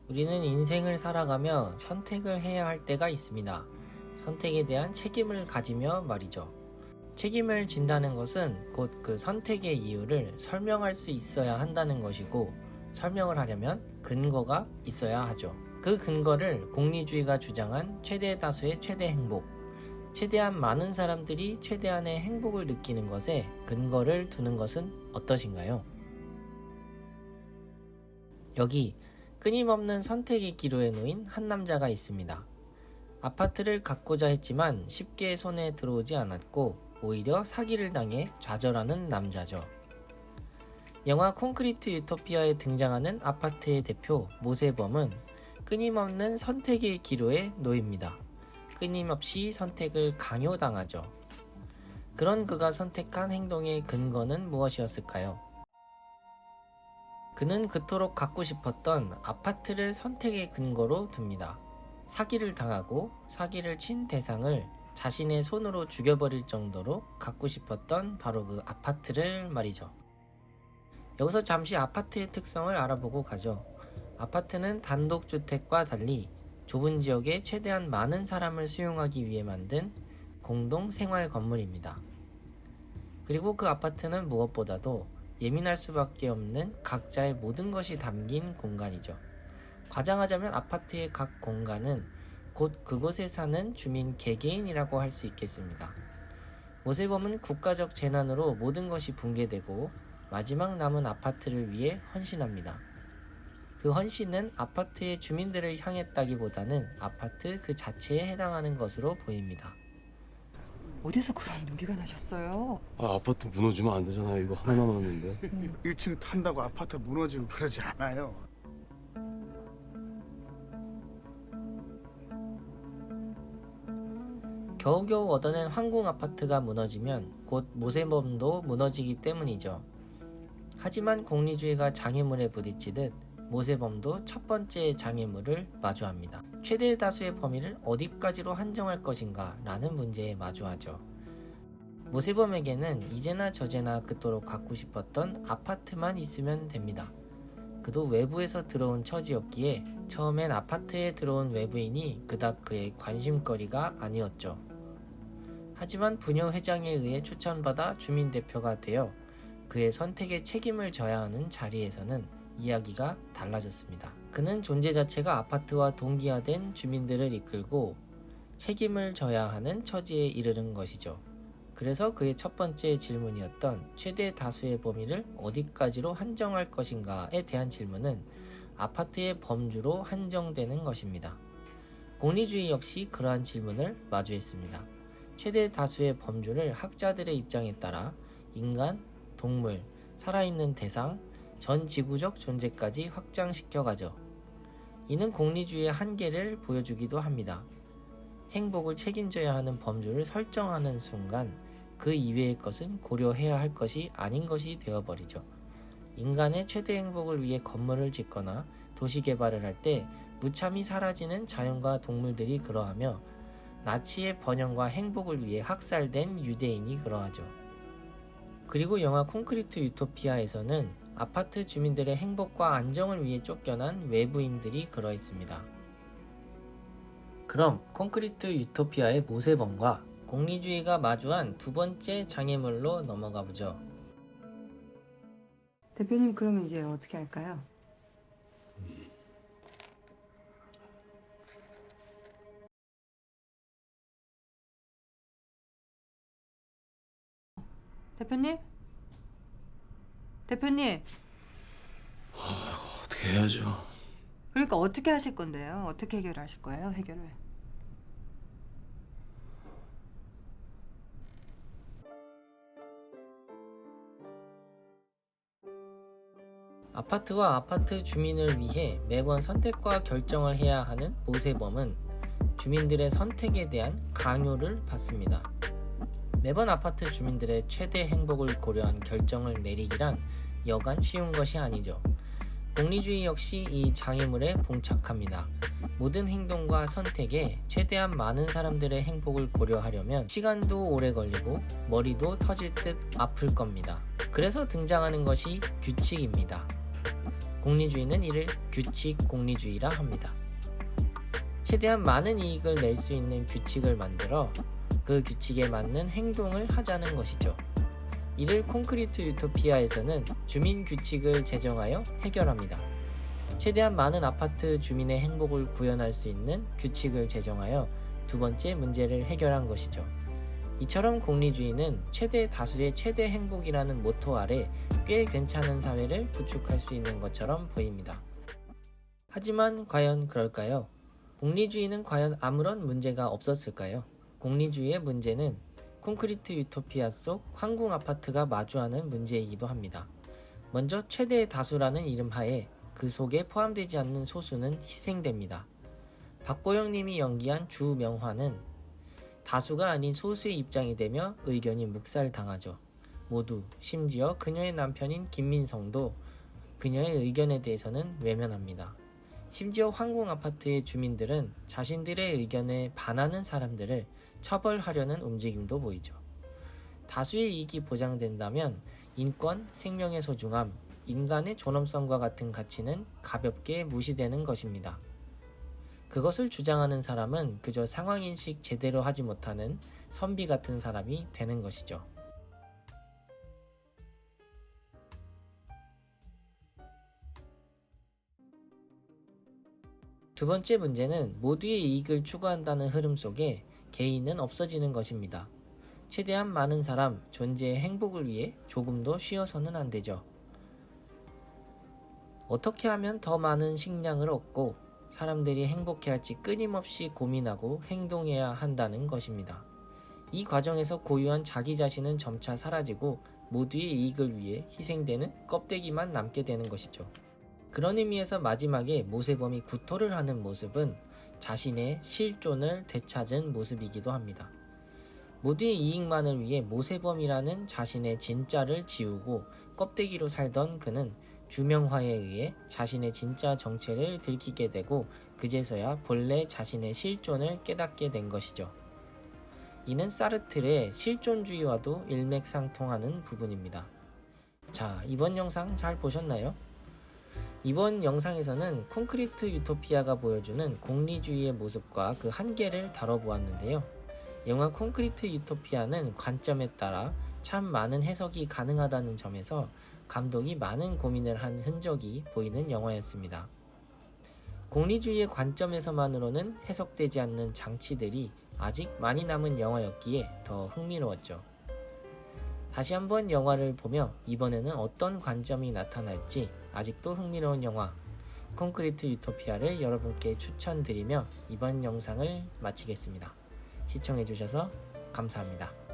우리는 인생을 살아가며 선택을 해야 할 때가 있습니다. 선택에 대한 책임을 가지며 말이죠. 책임을 진다는 것은 곧 그 선택의 이유를 설명할 수 있어야 한다는 것이고, 설명을 하려면 근거가 있어야 하죠. 그 근거를 공리주의가 주장한 최대 다수의 최대 행복, 최대한 많은 사람들이 최대한의 행복을 느끼는 것에 근거를 두는 것은 어떠신가요? 여기 끊임없는 선택의 기로에 놓인 한 남자가 있습니다. 아파트를 갖고자 했지만 쉽게 손에 들어오지 않았고 오히려 사기를 당해 좌절하는 남자죠. 영화 콘크리트 유토피아에 등장하는 아파트의 대표 모세범은 끊임없는 선택의 기로에 놓입니다. 끊임없이 선택을 강요당하죠. 그런 그가 선택한 행동의 근거는 무엇이었을까요? 그는 그토록 갖고 싶었던 아파트를 선택의 근거로 둡니다. 사기를 당하고 사기를 친 대상을 자신의 손으로 죽여버릴 정도로 갖고 싶었던 바로 그 아파트를 말이죠. 여기서 잠시 아파트의 특성을 알아보고 가죠. 아파트는 단독주택과 달리 좁은 지역에 최대한 많은 사람을 수용하기 위해 만든 공동 생활 건물입니다. 그리고 그 아파트는 무엇보다도 예민할 수밖에 없는 각자의 모든 것이 담긴 공간이죠. 과장하자면 아파트의 각 공간은 곧 그곳에 사는 주민 개개인이라고 할 수 있겠습니다. 모세범은 국가적 재난으로 모든 것이 붕괴되고 마지막 남은 아파트를 위해 헌신합니다. 그 헌신은 아파트의 주민들을 향했다기보다는 아파트 그 자체에 해당하는 것으로 보입니다. 어디서 그런 용기가 나셨어요? 아파트 무너지면 안 되잖아요. 이거 하나 남았는데. 1층 탄다고 아파트 무너지고 그러지 않아요. 겨우겨우 얻어낸 황궁 아파트가 무너지면 곧 모세범도 무너지기 때문이죠. 하지만 공리주의가 장애물에 부딪히듯 모세범도 첫 번째 장애물을 마주합니다. 최대 다수의 범위를 어디까지로 한정할 것인가 라는 문제에 마주하죠. 모세범에게는 이제나 저제나 그토록 갖고 싶었던 아파트만 있으면 됩니다. 그도 외부에서 들어온 처지였기에 처음엔 아파트에 들어온 외부인이 그닥 그의 관심거리가 아니었죠. 하지만 부녀 회장에 의해 추천받아 주민대표가 되어 그의 선택에 책임을 져야 하는 자리에서는 이야기가 달라졌습니다. 그는 존재 자체가 아파트와 동기화된 주민들을 이끌고 책임을 져야 하는 처지에 이르는 것이죠. 그래서 그의 첫 번째 질문이었던 최대 다수의 범위를 어디까지로 한정할 것인가에 대한 질문은 아파트의 범주로 한정되는 것입니다. 공리주의 역시 그러한 질문을 마주했습니다. 최대 다수의 범주를 학자들의 입장에 따라 인간, 동물, 살아있는 대상, 전 지구적 존재까지 확장시켜가죠. 이는 공리주의의 한계를 보여주기도 합니다. 행복을 책임져야 하는 범주를 설정하는 순간 그 이외의 것은 고려해야 할 것이 아닌 것이 되어버리죠. 인간의 최대 행복을 위해 건물을 짓거나 도시 개발을 할 때 무참히 사라지는 자연과 동물들이 그러하며 나치의 번영과 행복을 위해 학살된 유대인이 그러하죠. 그리고 영화 콘크리트 유토피아에서는 아파트 주민들의 행복과 안정을 위해 쫓겨난 외부인들이 그러했습니다. 그럼 콘크리트 유토피아의 모세범과 공리주의가 마주한 두 번째 장애물로 넘어가 보죠. 대표님, 그러면 이제 어떻게 할까요? 대표님? 대표님, 어떻게 해야죠? 그러니까 어떻게 하실 건데요? 어떻게 해결하실 거예요, 해결을? 아파트와 아파트 주민을 위해 매번 선택과 결정을 해야 하는 모세범은 주민들의 선택에 대한 강요를 받습니다. 매번 아파트 주민들의 최대 행복을 고려한 결정을 내리기란 여간 쉬운 것이 아니죠. 공리주의 역시 이 장애물에 봉착합니다. 모든 행동과 선택에 최대한 많은 사람들의 행복을 고려하려면 시간도 오래 걸리고 머리도 터질 듯 아플 겁니다. 그래서 등장하는 것이 규칙입니다. 공리주의는 이를 규칙 공리주의라 합니다. 최대한 많은 이익을 낼 수 있는 규칙을 만들어 그 규칙에 맞는 행동을 하자는 것이죠. 이를 콘크리트 유토피아에서는 주민 규칙을 제정하여 해결합니다. 최대한 많은 아파트 주민의 행복을 구현할 수 있는 규칙을 제정하여 두 번째 문제를 해결한 것이죠. 이처럼 공리주의는 최대 다수의 최대 행복이라는 모토 아래 꽤 괜찮은 사회를 구축할 수 있는 것처럼 보입니다. 하지만 과연 그럴까요? 공리주의는 과연 아무런 문제가 없었을까요? 공리주의의 문제는 콘크리트 유토피아 속 황궁 아파트가 마주하는 문제이기도 합니다. 먼저 최대의 다수라는 이름 하에 그 속에 포함되지 않는 소수는 희생됩니다. 박보영 님이 연기한 주명화는 다수가 아닌 소수의 입장이 되며 의견이 묵살당하죠. 모두, 심지어 그녀의 남편인 김민성도 그녀의 의견에 대해서는 외면합니다. 심지어 황궁 아파트의 주민들은 자신들의 의견에 반하는 사람들을 처벌하려는 움직임도 보이죠. 다수의 이익이 보장된다면 인권, 생명의 소중함, 인간의 존엄성과 같은 가치는 가볍게 무시되는 것입니다. 그것을 주장하는 사람은 그저 상황인식 제대로 하지 못하는 선비 같은 사람이 되는 것이죠. 두 번째 문제는 모두의 이익을 추구한다는 흐름 속에 개인은 없어지는 것입니다. 최대한 많은 사람, 존재의 행복을 위해 조금도 쉬어서는 안 되죠. 어떻게 하면 더 많은 식량을 얻고 사람들이 행복해할지 끊임없이 고민하고 행동해야 한다는 것입니다. 이 과정에서 고유한 자기 자신은 점차 사라지고 모두의 이익을 위해 희생되는 껍데기만 남게 되는 것이죠. 그런 의미에서 마지막에 모세범이 구토를 하는 모습은 자신의 실존을 되찾은 모습이기도 합니다. 모두의 이익만을 위해 모세범이라는 자신의 진짜를 지우고 껍데기로 살던 그는 주명화에 의해 자신의 진짜 정체를 들키게 되고 그제서야 본래 자신의 실존을 깨닫게 된 것이죠. 이는 사르트르의 실존주의와도 일맥상통하는 부분입니다. 자, 이번 영상 잘 보셨나요? 이번 영상에서는 콘크리트 유토피아가 보여주는 공리주의의 모습과 그 한계를 다뤄보았는데요. 영화 콘크리트 유토피아는 관점에 따라 참 많은 해석이 가능하다는 점에서 감독이 많은 고민을 한 흔적이 보이는 영화였습니다. 공리주의의 관점에서만으로는 해석되지 않는 장치들이 아직 많이 남은 영화였기에 더 흥미로웠죠. 다시 한번 영화를 보며 이번에는 어떤 관점이 나타날지 아직도 흥미로운 영화 콘크리트 유토피아를 여러분께 추천드리며 이번 영상을 마치겠습니다. 시청해주셔서 감사합니다.